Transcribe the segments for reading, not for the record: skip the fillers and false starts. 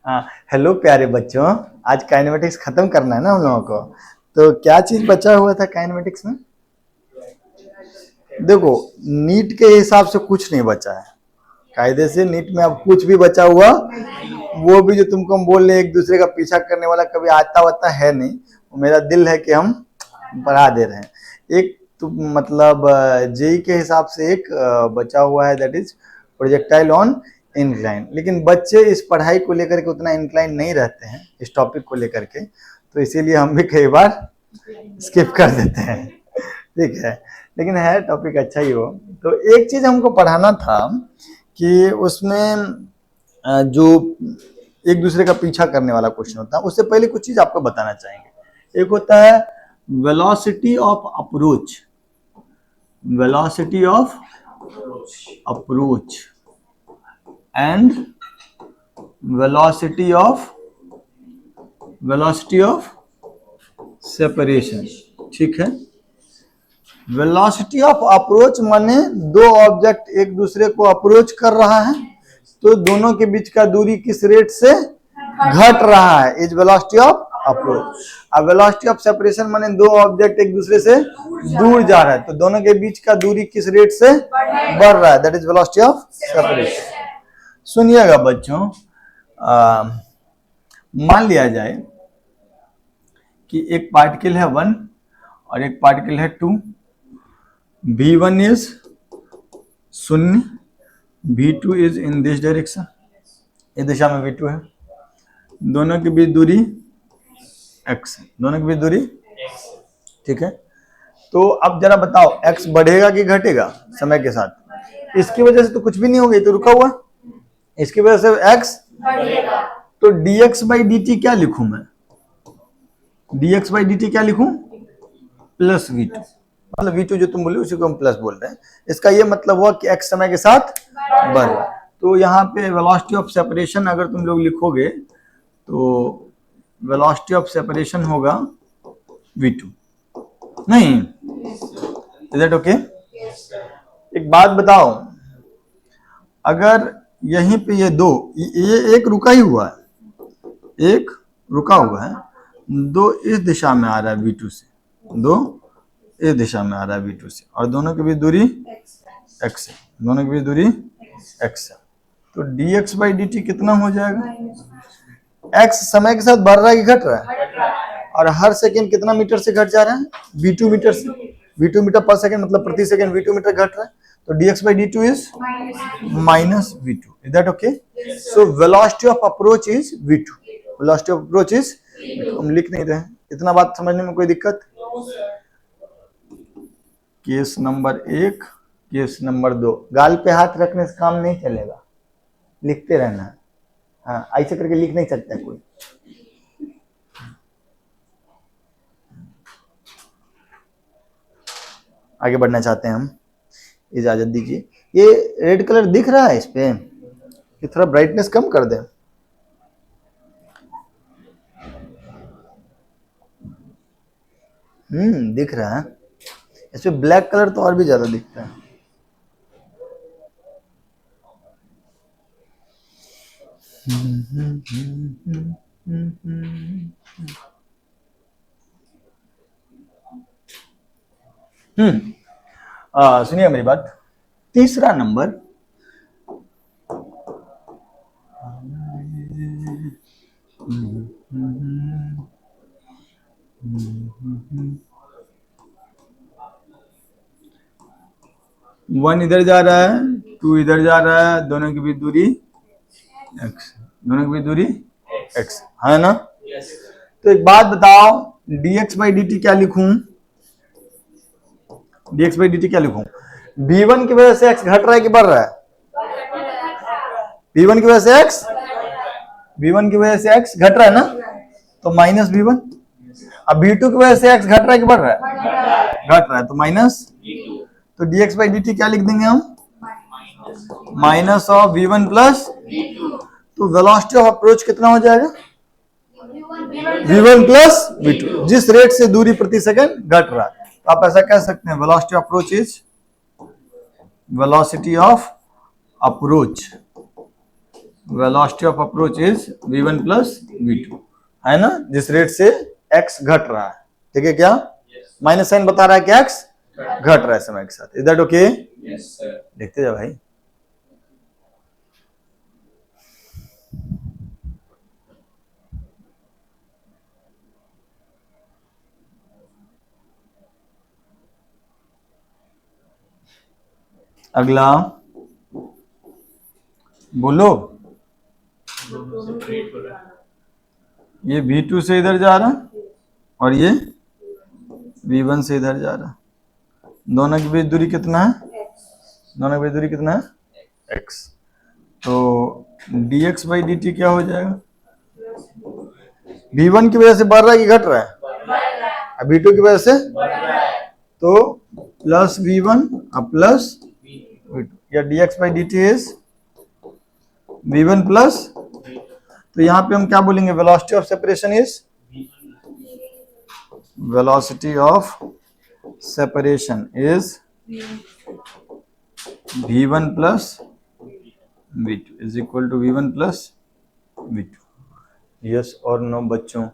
हाँ, हेलो प्यारे बच्चों। आज काइनेमेटिक्स खत्म करना है ना हम लोगों को। तो क्या चीज बचा हुआ था काइनेमेटिक्स में? देखो, नीट के हिसाब से कुछ नहीं बचा है। कायदे से नीट में अब कुछ भी बचा हुआ, वो भी जो तुमको हम बोल रहे एक दूसरे का पीछा करने वाला कभी आता वाता है नहीं। मेरा दिल है कि हम बढ़ा दे रहे हैं। एक तो मतलब जेई के हिसाब से एक बचा हुआ है, that is projectile on incline. लेकिन बच्चे इस पढ़ाई को लेकर के उतना इंक्लाइन नहीं रहते हैं, इस टॉपिक को लेकर के, तो इसीलिए हम भी कई बार स्किप कर देते हैं। ठीक है, लेकिन है टॉपिक अच्छा ही हो। तो एक चीज हमको पढ़ाना था कि उसमें जो एक दूसरे का पीछा करने वाला क्वेश्चन होता है, उससे पहले कुछ चीज आपको बताना चाहेंगे। एक होता है velocity of approach, velocity of approach and velocity of separation. ठीक है, वेलोसिटी ऑफ अप्रोच माने दो ऑब्जेक्ट एक दूसरे को अप्रोच कर रहा है, तो दोनों के बीच का दूरी किस रेट से घट रहा है, इज वेलोसिटी ऑफ अप्रोच। अब वेलोसिटी ऑफ सेपरेशन माने दो ऑब्जेक्ट एक दूसरे से दूर जा रहा है, तो दोनों के बीच का दूरी किस रेट से बढ़ रहा है, that is velocity of separation. सुनिएगा बच्चों, मान लिया जाए कि एक पार्टिकल है 1 और एक पार्टिकल है 2। V1 is 0, V2 is in this direction, इस दिशा में V2 है। दोनों के बीच दूरी x है, दोनों के बीच दूरी। ठीक है, तो अब जरा बताओ x बढ़ेगा कि घटेगा समय के साथ? इसकी वजह से तो कुछ भी नहीं होगा, तो रुका हुआ। इसकी वजह से x बढ़ेगा, तो dx बाई dt क्या लिखूं मैं? dx बाई dt क्या लिखूं? प्लस V2, मतलब V2 जो तुम बोले उसी को हम प्लस बोल रहे हैं। इसका ये मतलब हुआ कि x समय के साथ बढ़ रहा है। तो यहाँ पे वेलोसिटी ऑफ सेपरेशन अगर तुम लोग लिखोगे तो वेलोसिटी ऑफ सेपरेशन होगा V2, नहीं? Is that okay? एक बात बताओ, अगर यहीं पे ये दो, ये एक रुका ही हुआ है, एक रुका हुआ है, दो इस दिशा में आ रहा है V2 से, दो इस दिशा में आ रहा है V2 से, और दोनों के बीच दूरी x है, दोनों के बीच दूरी x है। तो dx बाई dt कितना हो जाएगा? x समय के साथ बढ़ रहा है कि घट रहा है? और हर सेकेंड कितना मीटर से घट जा रहा है? v2 मीटर से। v2 मीटर पर सेकेंड मतलब प्रति सेकेंड v2 मीटर घट रहा है, तो dx by dt is minus v2। Is that okay? So velocity of approach is v2, velocity of approach is v2। हम लिख नहीं रहे हैं, इतना बात समझने में कोई दिक्कत? केस नंबर 1, केस नंबर 2, गाल पे हाथ रखने से काम नहीं चलेगा, लिखते रहना है। हाँ, ऐसे करके लिख नहीं सकता कोई। आगे बढ़ना चाहते हैं हम, इजाजत दीजिए। ये रेड कलर दिख रहा है इस पे, ये थोड़ा ब्राइटनेस कम कर दें। दिख रहा है। इस पे ब्लैक कलर तो और भी ज्यादा दिखता है। सुनिए मेरी बात। तीसरा नंबर, वन इधर जा रहा है, 2 इधर जा रहा है, दोनों के बीच दूरी x, दोनों के बीच दूरी x है ना? तो एक बात बताओ, dx बाई dt क्या लिखूं? dx बाई dt क्या लिखूं? v1 की वजह से x घट रहा है कि बढ़ रहा है? v1 की वजह से x, v1 की वजह से x घट रहा है ना, तो माइनस v1। अब v2 की वजह से x घट रहा है कि बढ़ रहा है? घट रहा है, तो माइनस। तो dx बाई dt क्या लिख देंगे हम? Minus of v1 plus. तो वेलोसिटी ऑफ अप्रोच कितना हो जाएगा? v1 प्लस v2, जिस रेट से दूरी प्रति सेकंड घट रहा है। तो आप ऐसा कह सकते हैं, velocity of approach is, velocity of approach velocity of approach is v1 plus v2, है ना, जिस रेट से x घट रहा है, ठीक है क्या? माइनस साइन बता रहा है कि x घट रहा है समय के साथ। Is that okay? Yes sir. देखते जा भाई। अगला बोलो। ये v2 से इधर जा रहा और ये v1 से इधर जा रहा, दोनों के बीच दूरी कितना है? दोनों के बीच दूरी कितना है? x। तो dx बाई dt क्या हो जाएगा? v1 की वजह से बढ़ रहा है कि घट रहा है? v2 की वजह से तो प्लस v1 अब प्लस v2, या dx by dt is v1 plus, तो यहाँ पे हम क्या बोलेंगे? Velocity of separation is, velocity of separation is v1 plus v2 is equal to v1 plus v2। Yes और नो बच्चों?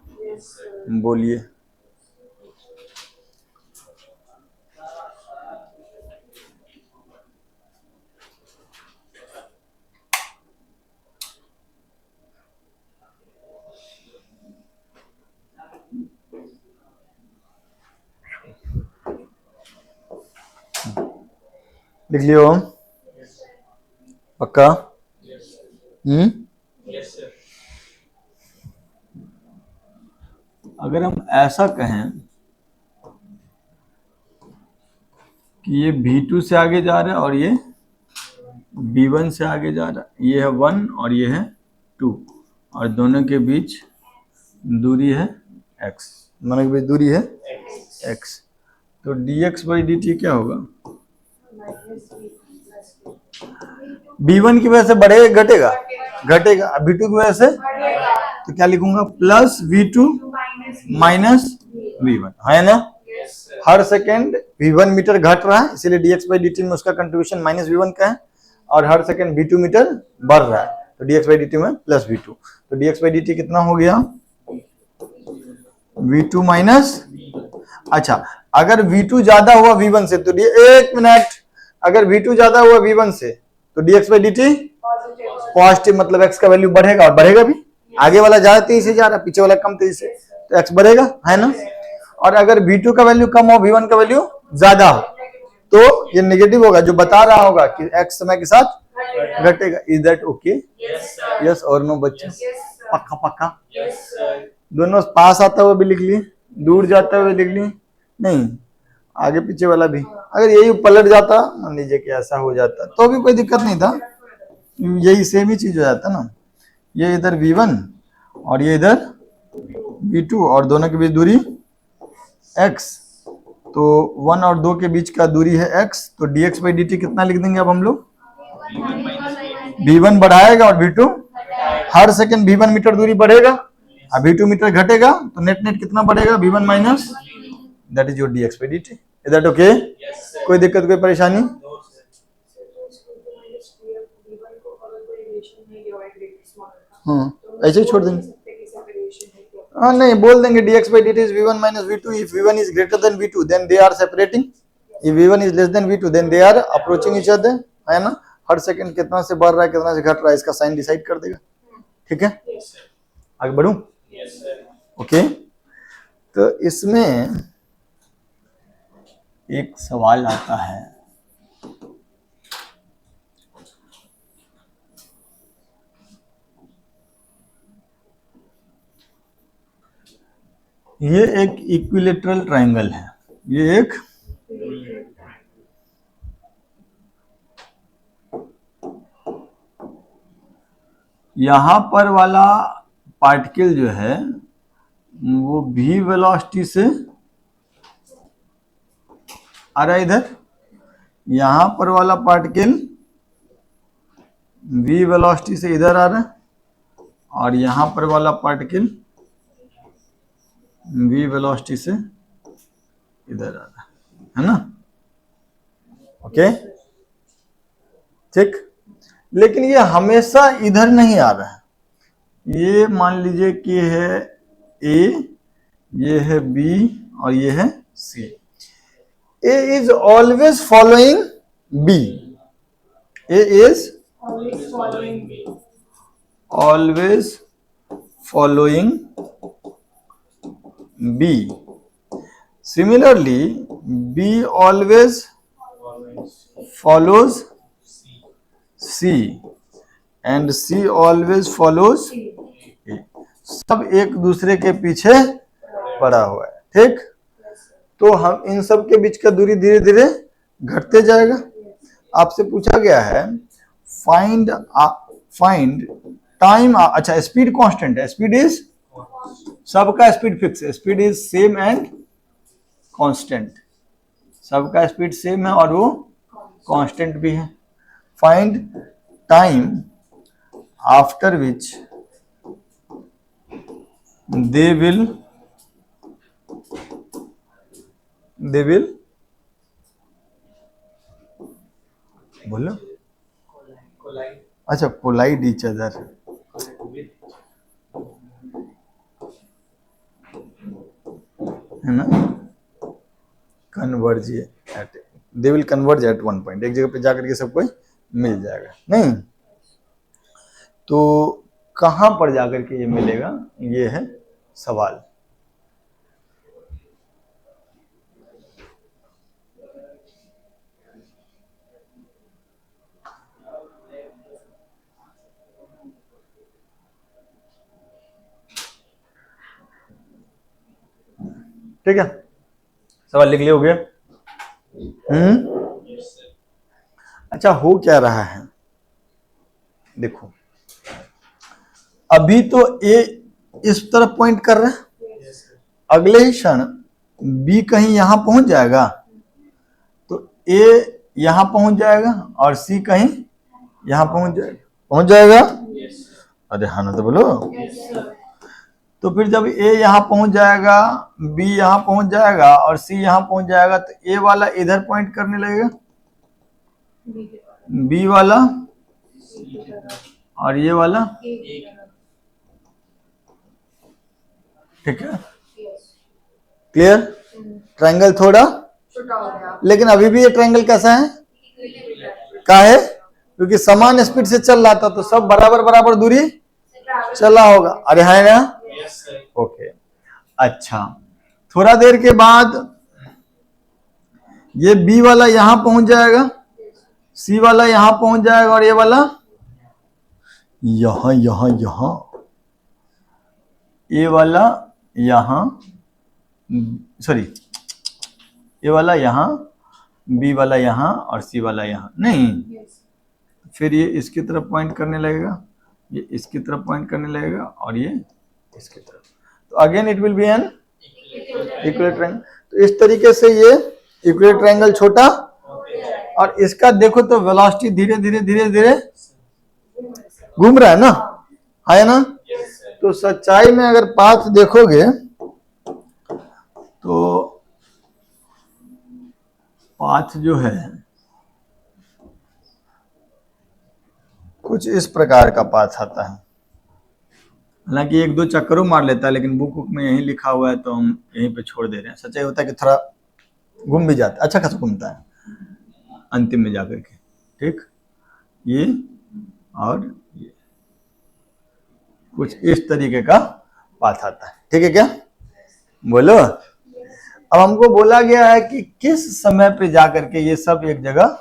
बोलिए। लिख लियो पक्का? अगर हम ऐसा कहें कि ये v2 से आगे जा रहा है और ये v1 से आगे जा रहा है, ये है 1 और ये है 2 और दोनों के बीच दूरी है x, दोनों के बीच दूरी है x, तो dx बाई dt क्या होगा? v1 की वजह से बढ़ेगा घटेगा? घटेगा। v2 की वजह से तो क्या लिखूंगा? प्लस v2 माइनस v1, है ना? हर सेकेंड v1 मीटर घट रहा है, इसीलिए dx बाई dt में उसका कंट्रीब्यूशन माइनस v1 का है, और हर सेकेंड v2 मीटर बढ़ रहा है, तो dx बाई dt में प्लस v2, तो dx बाई dt कितना हो गया? v2 माइनस, अच्छा अगर v2 ज्यादा हुआ v1 से तो एक मिनट, अगर v2 ज्यादा हुआ v1 से तो dx बाई dt पॉजिटिव, मतलब x का वैल्यू बढ़ेगा, और बढ़ेगा भी, आगे वाला ज्यादा तेजी से जा रहा है, पीछे वाला कम तेजी से, तो x बढ़ेगा, है ना? और अगर v2 का वैल्यू कम हो, v1 का वैल्यू ज्यादा हो, तो ये नेगेटिव होगा, जो बता रहा होगा कि x समय के साथ घटेगा। Is that okay? यस और नो बच्चे? पक्का पक्का? दोनों पास आता हुआ भी लिख लिए, दूर जाता हुआ लिख लिए, नहीं आगे पीछे वाला भी, अगर यही पलट जाता, मान लीजिए कि ऐसा हो जाता तो भी कोई दिक्कत नहीं था, यही सेम ही चीज हो जाता ना, ये इधर v1 और ये इधर v2 और दोनों के बीच दूरी x, तो 1 और 2 के बीच का दूरी है x, तो dx बाई dt कितना लिख देंगे अब हम लोग? v1 बढ़ाएगा और v2, हर सेकेंड v1 मीटर दूरी बढ़ेगा और v2 मीटर घटेगा, तो नेट नेट कितना बढ़ेगा? v1 minus, that is your dx by dt। Is that okay? कोई दिक्कत कोई परेशानी? हाँ ऐसे ही छोड़ देंगे, हाँ नहीं बोल देंगे dx by dt is v1 minus v2, if v1 is greater than v2 then they are separating, if v1 is less than v2 then they are approaching each other, है ना? हर सेकंड कितना से बढ़ रहा है कितना से घट रहा है इसका साइन डिसाइड कर देगा, ठीक है? आगे बढ़ूं? ओके, तो इसमें एक सवाल आता है, ये एक इक्विलेटरल ट्रायंगल है, ये एक यहां पर वाला पार्टिकल जो है वो v वेलोसिटी से आ रहा है इधर, यहां पर वाला पार्टिकल v वेलोसिटी से इधर आ रहा है, और यहां पर वाला पार्टिकल v वेलोसिटी से इधर आ रहा है ना? ओके ठीक, लेकिन ये हमेशा इधर नहीं आ रहा है। ये मान लीजिए कि है ए, ये है बी और ये है C. A is always following B, A is always following B. Similarly, B always follows C and C always follows A. सब एक दूसरे के पीछे पड़ा हुआ है, ठीक। तो हम इन सब के बीच का दूरी धीरे धीरे घटते जाएगा। आपसे पूछा गया है फाइंड टाइम, अच्छा स्पीड कांस्टेंट है, स्पीड इज, सबका स्पीड फिक्स है, speed is same and constant, सबका स्पीड सेम है और वो कांस्टेंट भी है। Find time after which they will बोलो, अच्छा कोलाइड ईच अदर, है ना, converge eight, they will converge eight one point, एक जगह पे जाकर के सबको मिल जाएगा। नहीं तो कहां पर जाकर के ये मिलेगा, ये है सवाल। ठीक है, सवाल लिख लिए, हो गया। अच्छा हो क्या रहा है, देखो अभी तो ए इस तरफ पॉइंट कर रहा है, अगले ही क्षण बी कहीं यहां पहुंच जाएगा तो ए यहां पहुंच जाएगा और सी कहीं यहां पहुंच जाएगा। अरे हाँ ना तो बोलो। तो फिर जब ए यहां पहुंच जाएगा, बी यहां पहुंच जाएगा और सी यहां पहुंच जाएगा तो ए वाला इधर पॉइंट करने लगेगा, बी वाला और ये वाला, ठीक है, क्लियर। ट्रायंगल थोड़ा छोटा हो गया, लेकिन अभी भी ये ट्रायंगल कैसा है, का है, क्योंकि समान स्पीड से चल रहा था तो सब बराबर बराबर दूरी चला होगा। अरे है ना, ओके। अच्छा थोड़ा देर के बाद ये बी वाला यहां पहुंच जाएगा, सी वाला यहां पहुंच जाएगा और ये वाला यहां यहां यहां, ये वाला यहां, सॉरी ये वाला यहां, बी वाला यहां और सी वाला यहां, नहीं फिर ये इसकी तरफ पॉइंट करने लगेगा, ये इसकी तरफ पॉइंट करने लगेगा और ये इसकी तरफ, तो again it will be an equilateral triangle. तो इस तरीके से ये इक्विलेटरल ट्रायंगल छोटा, और इसका देखो तो वेलोसिटी धीरे धीरे धीरे धीरे घूम रहा है ना, है ना। तो सच्चाई में अगर पाथ देखोगे तो पाथ जो है कुछ इस प्रकार का पाथ आता है, हालांकि एक दो चक्करों मार लेता है, लेकिन बुक में यही लिखा हुआ है तो हम यहीं पे छोड़ दे रहे हैं। सच्चाई होता है कि थोड़ा घूम भी जाता है, अच्छा खासा घूमता है अंतिम में जाकर के, ठीक, ये और ये कुछ इस तरीके का पाथ आता है, ठीक है क्या, बोलो। अब हमको बोला गया है कि किस समय पे जाकर के ये सब एक जगह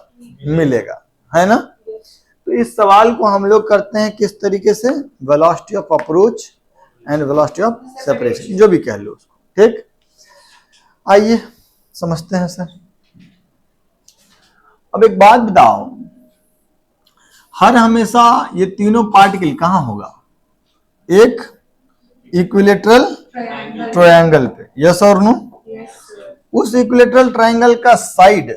मिलेगा, है ना। तो इस सवाल को हम लोग करते हैं किस तरीके से, velocity of approach and velocity of separation, जो भी कह लो उसको, ठीक। आइए समझते हैं सर। अब एक बात बताओ, हर हमेशा ये तीनों पार्टिकल कहां होगा, एक इक्विलेटरल ट्रायंगल पे, यस और नो। उस इक्विलेटरल ट्रायंगल का साइड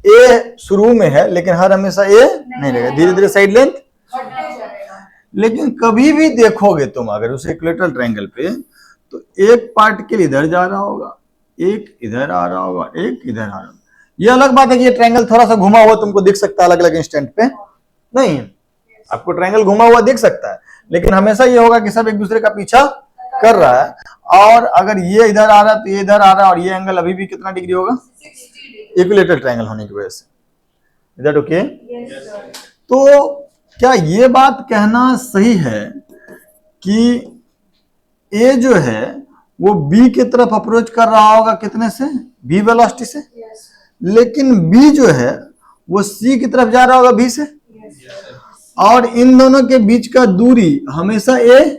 ए शुरू में है, लेकिन हर हमेशा ए नहीं रहेगा, धीरे धीरे साइड लेंथ, लेकिन कभी भी देखोगे तुम अगर उस इक्विलेटरल ट्रायंगल पे तो एक पार्टिकल इधर जा रहा होगा, एक इधर आ रहा होगा, एक इधर आ रहा होगा। ये अलग बात है कि ये ट्रायंगल थोड़ा सा घुमा हुआ तुमको दिख सकता है अलग अलग इंस्टेंट पे, नहीं आपको ट्रायंगल घुमा हुआ दिख सकता है, लेकिन हमेशा ये होगा कि सब एक दूसरे का पीछा कर रहा है, और अगर ये इधर आ रहा है तो ये इधर आ रहा है, और ये एंगल अभी भी कितना डिग्री होगा, इक्विलेटरल ट्रायंगल होने की वजह से। Is that okay? तो क्या ये बात कहना सही है कि ए जो है वो बी की तरफ अप्रोच कर रहा होगा कितने से, बी वेलोसिटी से, लेकिन बी जो है वो सी की तरफ जा रहा होगा बी से, और इन दोनों के बीच का दूरी हमेशा ए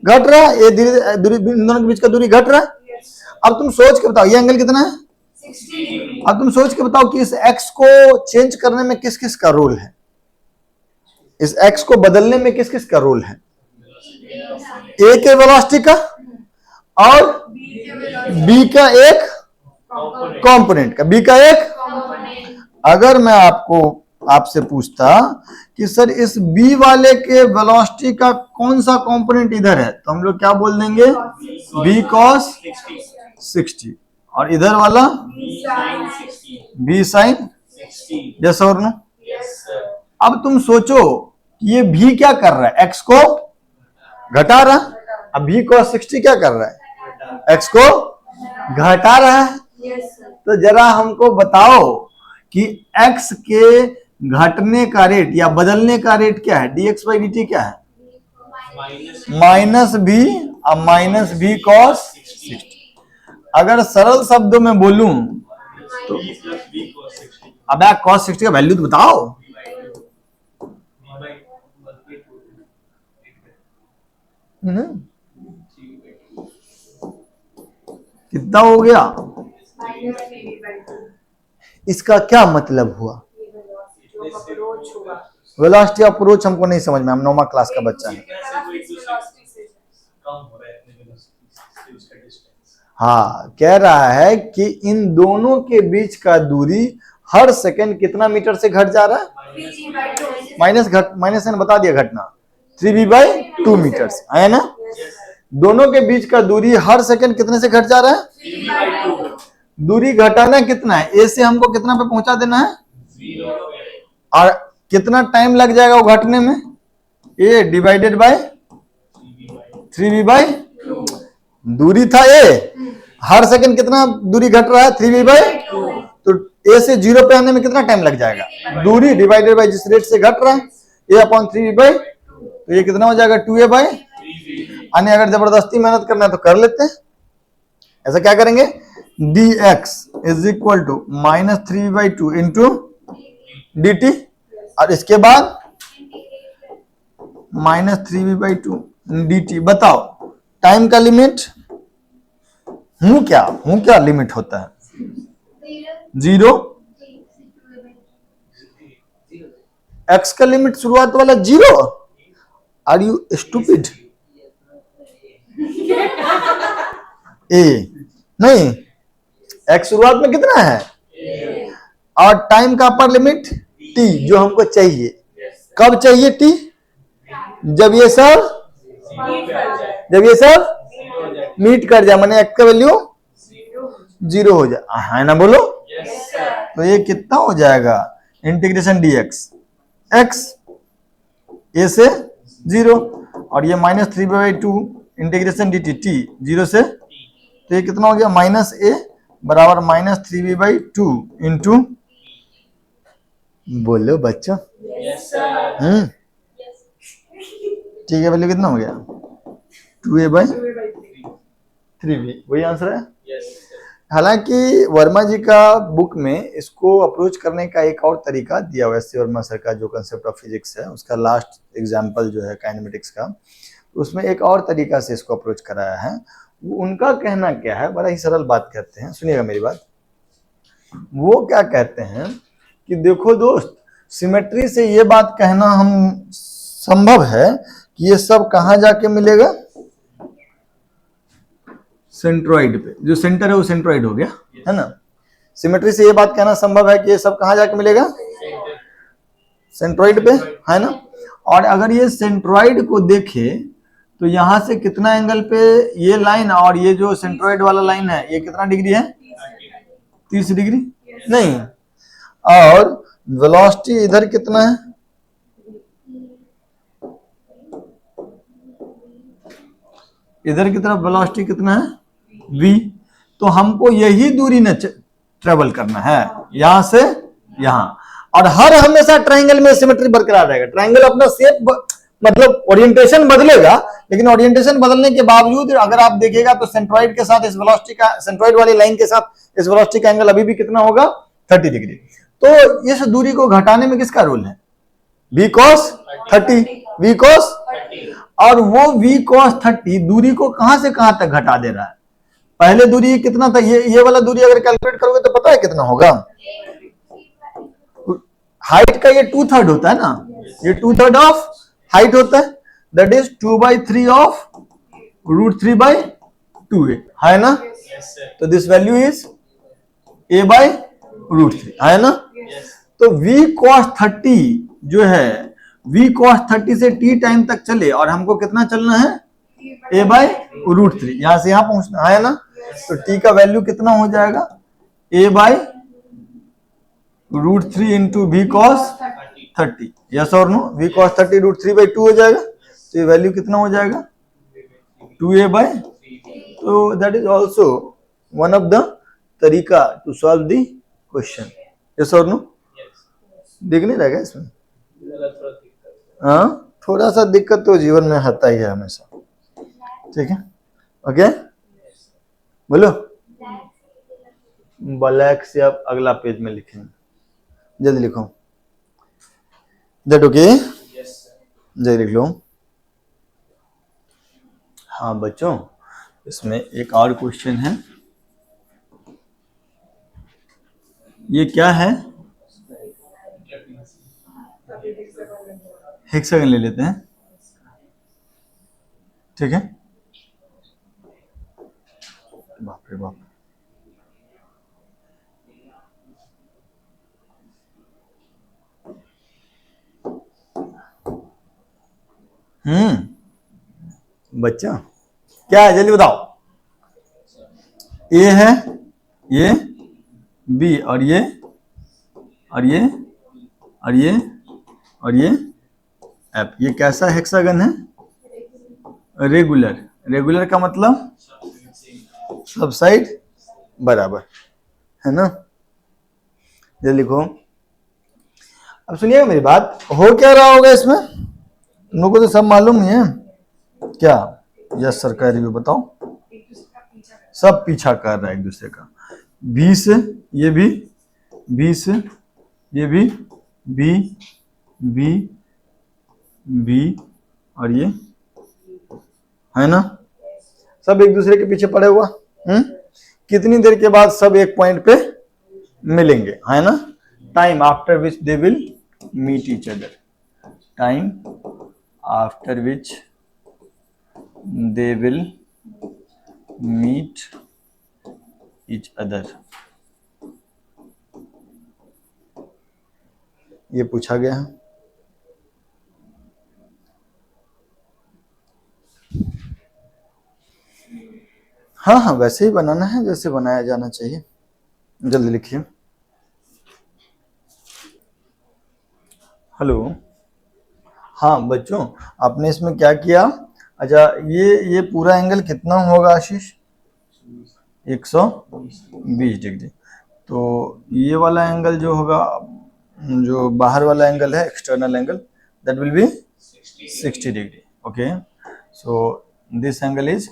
घट रहा है, दूरी इन दोनों के बीच का दूरी घट रहा है। अब तुम सोच के बताओ ये एंगल कितना है, 60। अब तुम सोच के बताओ कि इस एक्स को चेंज करने में किस किस का रोल है, इस एक्स को बदलने में किस किस का रोल है, ए के वेलोसिटी का और बी का एक कंपोनेंट का, बी का एक। अगर मैं आपसे पूछता कि सर इस बी वाले के वेलोसिटी का कौन सा कंपोनेंट इधर है, तो हम लोग क्या बोल देंगे, बी cos 60, और इधर वाला बी sin 60। यस और नो? अब तुम सोचो ये भी क्या कर रहा है, एक्स को घटा रहा, अब भी cos 60 क्या कर रहा है, एक्स को घटा रहा है। तो जरा हमको बताओ कि एक्स के घटने का रेट या बदलने का रेट क्या है, dx बाई dt क्या है, माइनस भी, अब माइनस भी cos 60। अगर सरल शब्दों में बोलूं तो अब cos 60 का वैल्यू तो बताओ, कितना हो गया, इसका क्या मतलब हुआ, वेलोसिटी अप्रोच हमको नहीं समझ में, हम 9वीं क्लास का बच्चा है। हाँ, कह रहा है कि इन दोनों के बीच का दूरी हर सेकंड कितना मीटर से घट जा रहा है, माइनस ने बता दिया घटना, 3b/2 मीटर है ना। दोनों के बीच का दूरी हर सेकंड कितने से घट जा रहा है, 3b/2। दूरी घटाना कितना है, ए से हमको कितना पे पहुंचा देना है, 0, और कितना टाइम लग जाएगा वो घटने में, ए डिवाइडेड बाय 3b/2। दूरी था ए, हर सेकंड कितना दूरी घट रहा है, 3b/2, तो ए से 0 पे आने में कितना टाइम लग जाएगा, दूरी डिवाइडेड बाय जिस रेट से घट रहा है, a/3b/2, तो ये कितना हो जाएगा, 2a/3b। यानी अगर जबरदस्ती मेहनत करना है तो कर लेते हैं, ऐसा क्या करेंगे, dx is equal to -3b/2 into dt, और इसके बाद -3b/2 dt। बताओ टाइम का लिमिट हूं क्या लिमिट होता है, 0। x का लिमिट शुरुआत वाला 0, आर यू स्टूपिड, ए नहीं, x शुरुआत में कितना है, और टाइम का अपर लिमिट t जो हमको चाहिए, कब चाहिए t, जब ये सब मीट कर जाए, माने x का वैल्यू 0 हो जाए, है ना, बोलो। तो ये कितना हो जाएगा, इंटीग्रेशन dx x a से 0, और ये -3/2 इंटीग्रेशन dt t 0 से, तो ये कितना हो गया, -a बराबर -3b/2 इंटू, बोलो बच्चों, ठीक है, वैल्यू कितना हो गया, 2a/3b, वही आंसर है। हालांकि वर्मा जी का बुक में इसको अप्रोच करने का एक और तरीका दिया हुआ है, एस.सी. वर्मा सर का जो कंसेप्ट ऑफ फिजिक्स है, उसका लास्ट एग्जाम्पल जो है काइनेमेटिक्स का, उसमें एक और तरीका से इसको अप्रोच कराया है। उनका कहना क्या है, बड़ा ही सरल बात कहते हैं, सुनिएगा मेरी बात। वो क्या कहते हैं कि देखो दोस्त, सिमेट्री से ये बात कहना हम संभव है कि ये सब कहाँ जाके मिलेगा, सेंट्रोइड पे, जो सेंटर है वो सेंट्रोइड हो गया, है ना। सिमेट्री से ये बात कहना संभव है कि ये सब कहाँ जाके मिलेगा, सेंट्रोइड पे, है ना। और अगर ये सेंट्रोइड को देखे तो यहां से कितना एंगल पे ये लाइन और ये जो सेंट्रोइड वाला लाइन है, ये कितना डिग्री है, 30 डिग्री नहीं, और वेलोसिटी इधर कितना है, इधर की तरफ वेलोसिटी कितना है v, तो हमको यही दूरी न ट्रेवल करना है यहां से यहां, और हर हमेशा ट्रायंगल में सिमेट्री बरकरार रहेगा। ट्रायंगल अपना शेप मतलब ओरिएंटेशन बदलेगा, लेकिन ओरिएंटेशन बदलने के बावजूद अगर आप देखिएगा तो सेंट्रॉइड के साथ इस वेलोसिटी का, सेंट्रॉइड वाली लाइन के साथ इस वेलोसिटी का एंगल अभी भी कितना होगा 30 डिग्री। तो इस दूरी को घटाने में किसका रोल है v cos 30, v cos, और वो v cos 30 दूरी को कहां से कहां तक घटा दे रहा है। पहले दूरी कितना था, ये वाला दूरी अगर कैलकुलेट करोगे तो पता है कितना होगा, हाइट का ये 2/3 होता है ना, ये 2/3 ऑफ हाइट होता है, दैट इज 2/3 ऑफ √3/2a है ना। तो दिस वैल्यू इज a/√3 है ना। तो v cos 30 जो है v cos 30 से t टाइम तक चले और हमको कितना चलना है a/√3, यहां से यहां पहुंचना है ना। तो t का वैल्यू कितना हो जाएगा a/√3 into v cos 30, yes और नो, v cos 30 √3/2 हो जाएगा। तो ये वैल्यू कितना हो जाएगा 2a/, तो that is also one of the तरीका to solve the question, yes और नो। दिख नहीं रहेगा इसमें, हाँ थोड़ा सा दिक्कत तो जीवन में आता ही है हमेशा, ठीक है ओके। बोलो ब्लैक से आप अगला पेज में लिखेंगे, जल्दी लिखो, दैट ओके जल्दी लिख लो। हाँ बच्चों, इसमें एक और क्वेश्चन है, ये क्या है, हेक्सागन ले लेते हैं, ठीक है। बाप रे बाप, बच्चा क्या है जल्दी बताओ। ए है, ये बी, और ये और ये और ये और ये एफ, ये कैसा हेक्सागन है रेगुलर। रेगुलर का मतलब सब साइड बराबर है ना। ये लिखो, अब सुनिएगा मेरी बात, हो क्या रहा होगा इसमें, तुम लोगों को तो सब मालूम ही है क्या। यस सर कह रही हो, बताओ। सब पीछा कर रहा है एक दूसरे का, 20 ये भी 20 ये भी बी बी बी और ये है ना, सब एक दूसरे के पीछे पड़े हुआ। कितनी देर के बाद सब एक पॉइंट पे मिलेंगे है ना। Time after which they will meet each other, time after which they will meet each other, ये पूछा गया है। हाँ हाँ वैसे ही बनाना है जैसे बनाया जाना चाहिए, जल्दी लिखिए। हेलो, हाँ बच्चों आपने इसमें क्या किया, अच्छा ये पूरा एंगल कितना होगा आशीष 120 डिग्री। तो ये वाला एंगल जो होगा, जो बाहर वाला एंगल है external angle, that will be 60 degree. Okay, so this angle is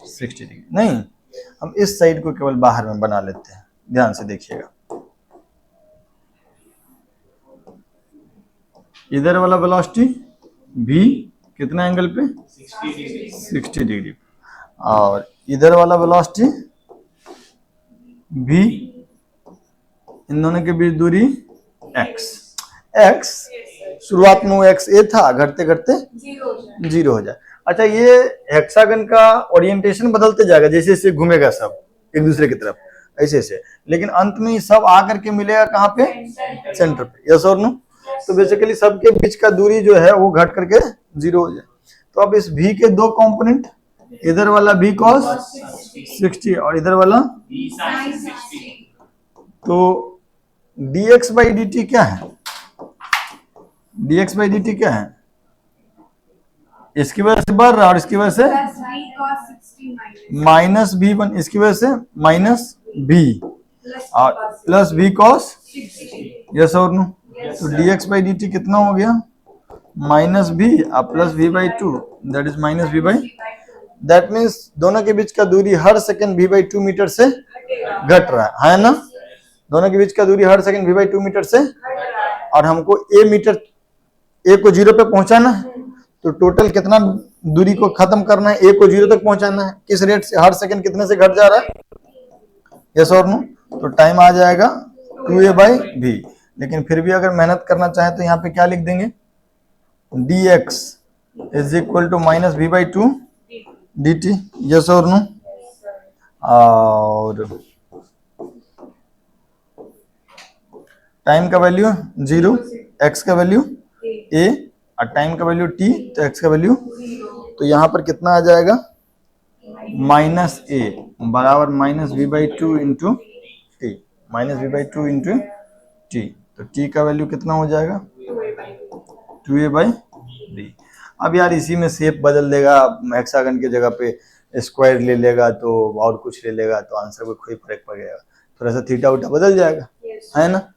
60 degree. नहीं, हम इस साइड को केवल बाहर में बना लेते हैं, ध्यान से देखिएगा। इधर वाला वेलोसिटी v कितना एंगल पे 60 डिग्री, और इधर वाला वेलोसिटी v, इन दोनों के बीच दूरी x। x शुरुआत में x a था, घटते घटते 0 हो जाए। अच्छा, ये हेक्सागन का ओरिएंटेशन बदलते जाएगा जैसे जैसे घूमेगा सब एक दूसरे की तरफ, ऐसे ऐसे, लेकिन अंत में सब आकर के मिलेगा कहाँ पे, सेंटर पे। यस और नो। तो बेसिकली सबके बीच का दूरी जो है वो घट करके 0 हो जाए। तो अब इस v के दो कंपोनेंट, इधर वाला v cos 60 और इधर वाला v sin 60, तो dx by dt क्या है, dx by dt क्या है, इसकी वजह से बढ़ रहा और इसकी वजह से माइनस बी वन, इसकी वजह से माइनस बी और प्लस बी कॉस, यस और नो। तो dx बाई dt कितना हो गया, minus B plus B by two, that is minus B by, that means दोनों के बीच का दूरी हर सेकंड v बाई 2 मीटर से घट रहा है ना। दोनों के बीच का दूरी हर सेकंड v बाई 2 मीटर से, और हमको a मीटर, a को 0 पे पहुंचाना है, तो टोटल कितना दूरी को खत्म करना है, a को 0 तक पहुंचाना है, किस रेट से, हर सेकंड कितने से घट जा रहा है, यस और नो। तो टाइम आ जाएगा 2a बाई v। लेकिन फिर भी अगर मेहनत करना चाहे तो यहाँ पे क्या लिख देंगे, dx is equal to minus v by 2 dt, yes और नो। और टाइम का वैल्यू 0, x का वैल्यू a और टाइम का वैल्यू t, तो x का वैल्यू, तो यहाँ पर कितना आ जाएगा, माइनस a बराबर minus v by 2 into T, minus v by 2 into T, तो t का वैल्यू कितना हो जाएगा, 2a बाई b। अब यार इसी में शेप बदल देगा, हेक्सागन की जगह पे स्क्वायर ले लेगा तो और कुछ ले लेगा, तो आंसर में कोई फर्क पड़ेगा, थोड़ा सा थीटा उटा बदल जाएगा, है ना।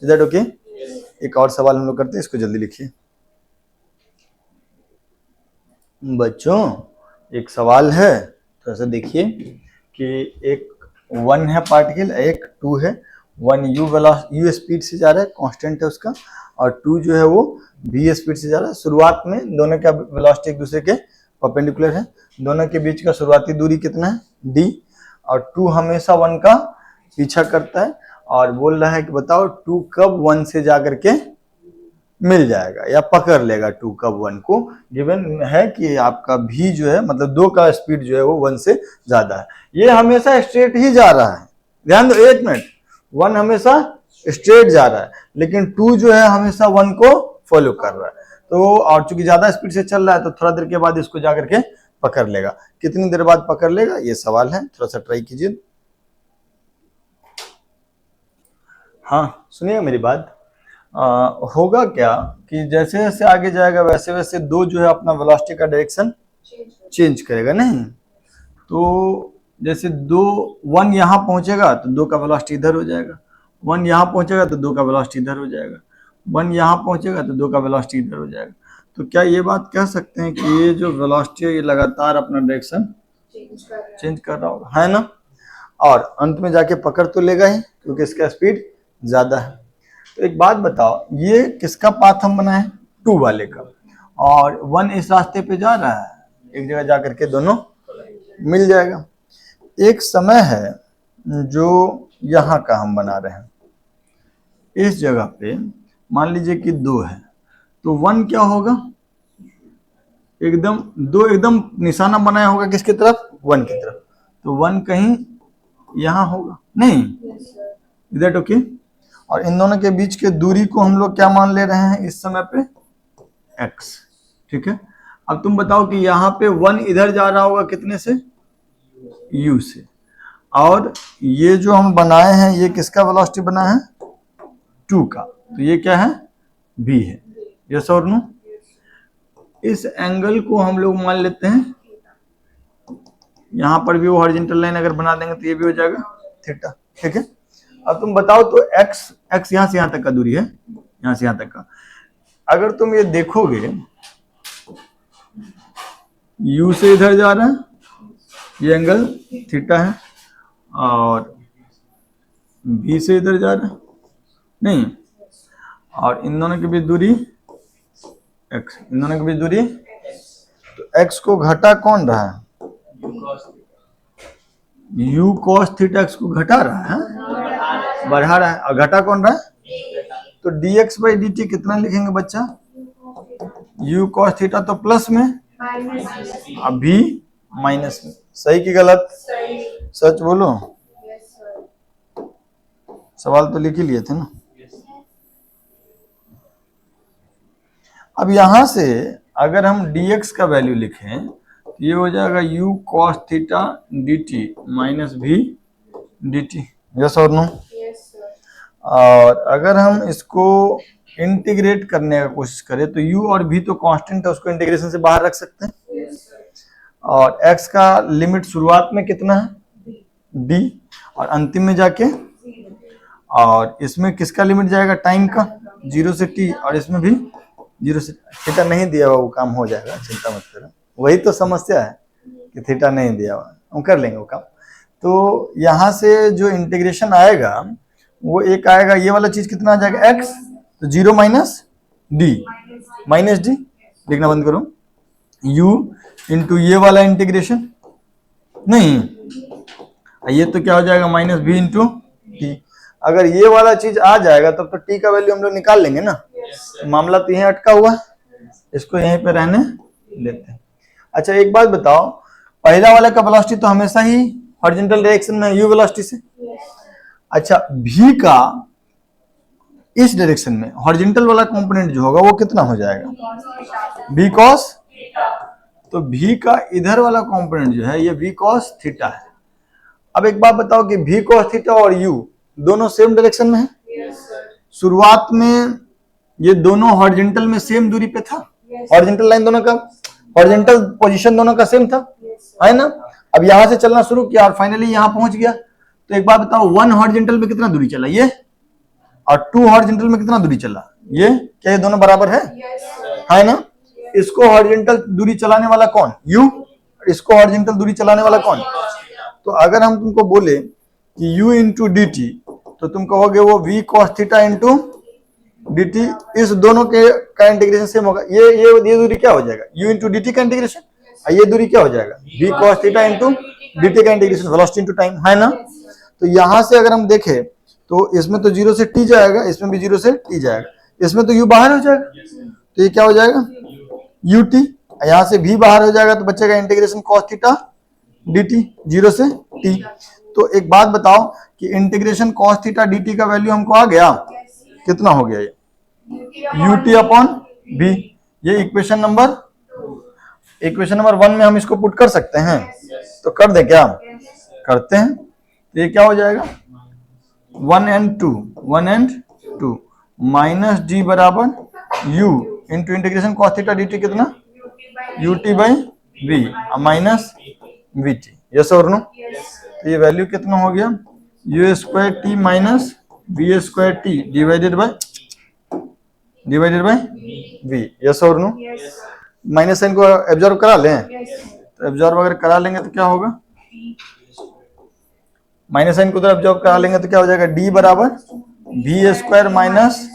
Is that okay. एक और सवाल हम लोग करते हैं, इसको जल्दी लिखिए बच्चों। एक सवाल है, थोड़ा सा देखिए कि एक 1 है पार्टिकल, एक 2 है। 1 u स्पीड से जा रहा है, कांस्टेंट है उसका, और 2 जो है वो v स्पीड से जा रहा है। शुरुआत में दोनों का वेलोसिटी एक दूसरे के परपेंडिकुलर है, दोनों के बीच का शुरुआती दूरी कितना है, d, और 2 हमेशा 1 का पीछा करता है, और बोल रहा है कि बताओ 2 कब 1 से जा करके मिल जाएगा या पकड़ लेगा 2 कब 1 को। गिवन है कि आपका v जो है, मतलब 2 का स्पीड जो है वो 1 से ज्यादा है, ये हमेशा स्ट्रेट ही जा रहा है, ध्यान दो एक मिनट, 1 हमेशा स्ट्रेट जा रहा है, लेकिन 2 जो है हमेशा 1 को फॉलो कर रहा है। तो और चूंकि ज्यादा स्पीड से चल रहा है, तो थोड़ा देर के बाद इसको जाकर के पकड़ लेगा। कितनी देर बाद पकड़ लेगा, ये सवाल है, थोड़ा सा ट्राई कीजिए। हाँ सुनिएगा मेरी बात। होगा क्या कि जैसे जैसे आगे जाएगा वैसे वैसे 2 जो है अपना वेलोसिटी का डायरेक्शन चेंज करेगा, नहीं तो जैसे 1 यहाँ पहुंचेगा तो 2 का वेलोसिटी इधर हो जाएगा, 1 यहाँ पहुंचेगा तो 2 का वेलोसिटी इधर हो जाएगा, 1 यहाँ पहुंचेगा तो 2 का वेलोसिटी इधर हो जाएगा। तो क्या ये बात कह सकते हैं कि ये जो वेलोसिटी है ये लगातार अपना डायरेक्शन चेंज कर रहा होगा, है ना, और अंत में जाके पकड़ तो लेगा ही, क्योंकि इसका स्पीड ज्यादा है। तो एक बात बताओ, ये किसका पाथ हम बनाए, 2 वाले का, और 1 इस रास्ते पे जा रहा है, एक जगह जाकर के दोनों मिल जाएगा। एक समय है जो यहाँ का हम बना रहे हैं, इस जगह पे मान लीजिए कि 2 है, तो 1 क्या होगा, एकदम 2 एकदम निशाना बनाया होगा किसकी तरफ, 1 की तरफ, तो 1 कहीं यहाँ होगा, नहीं, इज दैट ओके। और इन दोनों के बीच के दूरी को हम लोग क्या मान ले रहे हैं इस समय पे, x, ठीक है। अब तुम बताओ कि यहाँ पे 1 इधर जा रहा होगा कितने से, u से, और ये जो हम बनाए हैं ये किसका वेलोसिटी बना है, 2 का, तो ये क्या है, v है, यस और नो। इस एंगल को हम लोग मान लेते हैं, यहाँ पर भी वो हॉरिजॉन्टल लाइन अगर बना देंगे तो ये भी हो जाएगा थीटा, ठीक है। अब तुम बताओ तो x यहाँ से यहाँ तक का दूरी है, यहाँ से यहाँ तक का, अगर तुम ये देखोगे u से इधर जा रहा है, ये एंगल थीटा है, और v से इधर जा रहा है, नहीं, और इन दोनों के बीच दूरी x, इन दोनों के बीच दूरी, तो x को घटा कौन रहा है, u cos थीटा x को घटा रहा है, बढ़ा रहा है, और घटा कौन रहा है, तो dx बाई dt कितना लिखेंगे बच्चा, u cos थीटा तो प्लस में, अभी माइनस में, सही की गलत, सच बोलो, सवाल तो लिख ही लिए थे ना। अब यहां से अगर हम dx का वैल्यू लिखें तो ये हो जाएगा u cos theta dt minus v dt, yes और नो। और अगर हम इसको इंटीग्रेट करने का कोशिश करें तो u और v तो कांस्टेंट है, उसको इंटीग्रेशन से बाहर रख सकते हैं, और x का लिमिट शुरुआत में कितना है d, और अंतिम में जाके, और इसमें किसका लिमिट जाएगा टाइम का 0 से t, और इसमें भी 0 से थीटा नहीं दिया हुआ वो काम हो जाएगा, चिंता मत करो। वही तो समस्या है कि थीटा नहीं दिया हुआ, हम कर लेंगे वो काम। तो यहाँ से जो इंटीग्रेशन आएगा वो एक आएगा, ये वाला चीज कितना आ जाएगा x, तो 0 माइनस डी, माइनस डी लिखना बंद करो, u इंटू ये वाला इंटीग्रेशन नहीं, ये तो क्या हो जाएगा माइनस बी इंटू टी। अगर ये वाला चीज आ जाएगा तब तो टी का वैल्यू हम लोग निकाल लेंगे ना। मामला तो यहीं अटका हुआ, इसको यहीं पे रहने लेते हैं। अच्छा एक बात बताओ, पहला वाला का वेलोसिटी तो हमेशा ही हॉरिजॉन्टल डायरेक्शन में u वेलोसिटी से। अच्छा v का इस डायरेक्शन में हॉरिजॉन्टल वाला कंपोनेंट जो होगा वो कितना हो जाएगा v cos, तो v का इधर वाला कंपोनेंट जो है ये v cos थीटा है। अब एक बात बताओ कि v cos थीटा और u दोनों सेम डायरेक्शन में है। शुरुआत में ये दोनों हॉरिजॉन्टल में सेम दूरी पे था, हॉरिजॉन्टल लाइन दोनों का, हॉरिजॉन्टल पोजीशन दोनों का सेम था, है ना। अब यहां से चलना शुरू किया और फाइनली यहां पहुंच गया। तो एक बात बताओ, 1 हॉरिजॉन्टल में कितना दूरी चला ये, और 2 हॉरिजॉन्टल में कितना दूरी चला ये, क्या ये दोनों बराबर है ना। इसको हॉरिजॉन्टल दूरी चलाने वाला कौन, u, इसको हॉरिजॉन्टल दूरी चलाने वाला कौन। तो अगर हम तुमको बोले कि u इंटू डी टी, तो तुम कहोगे वो v cos theta into D T, इस दोनों के का इंटीग्रेशन सेम होगा। ये दूरी क्या हो जाएगा u इंटू डी टी का इंटीग्रेशन, ये दूरी क्या हो जाएगा v cos theta into D T का इंटीग्रेशन, वेलोसिटी इंटू टाइम, है ना। तो यहां से अगर हम देखें तो इसमें तो 0 से t जाएगा, इसमें भी 0 से t जाएगा, इसमें तो u बाहर हो जाएगा, तो ये क्या हो जाएगा ut, यहां से v बाहर हो जाएगा तो बचेगा इंटीग्रेशन cos थीटा dt 0 से t। तो एक बात बताओ कि इंटीग्रेशन cos थीटा dt का वैल्यू हमको आ गया, कितना हो गया ये ut अपॉन v। ये इक्वेशन नंबर 1 में हम इसको पुट कर सकते हैं, तो कर दे क्या, करते हैं। तो ये क्या हो जाएगा 1 and 2 माइनस d बराबर u into integration cos theta dt कितना ut by v minus vt, yes और नो। तो ये वैल्यू कितना हो गया u square T minus v square T divided by v, yes और नो। माइनस साइन को एब्जॉर्ब करा लें, तो एब्जॉर्ब अगर करा लेंगे तो क्या होगा, माइनस साइन को उधर एब्जॉर्ब करा लेंगे तो क्या हो जाएगा d बराबर v स्क्वायर माइनस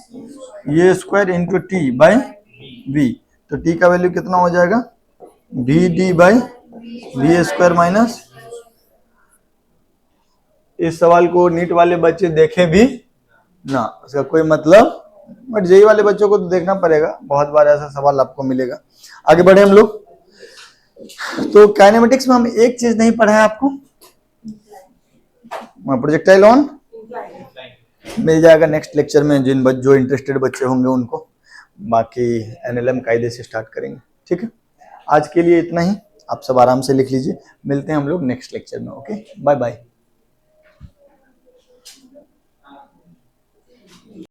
ये square into T by v। तो t का वैल्यू कितना हो जाएगा v d by v square minus. इस सवाल को नीट वाले बच्चे देखें भी ना, उसका कोई मतलब, बट जेई वाले बच्चों को तो देखना पड़ेगा, बहुत बार ऐसा सवाल आपको मिलेगा। आगे बढ़े हम लोग। तो काइनेमेटिक्स में हम एक चीज नहीं पढ़ा है आपको, प्रोजेक्टाइल ऑन मिल जाएगा नेक्स्ट लेक्चर में, जो इंटरेस्टेड बच्चे होंगे उनको, बाकी एनएलएम कायदे से स्टार्ट करेंगे। ठीक है, आज के लिए इतना ही, आप सब आराम से लिख लीजिए, मिलते हैं हम लोग नेक्स्ट लेक्चर में। Okay, bye bye.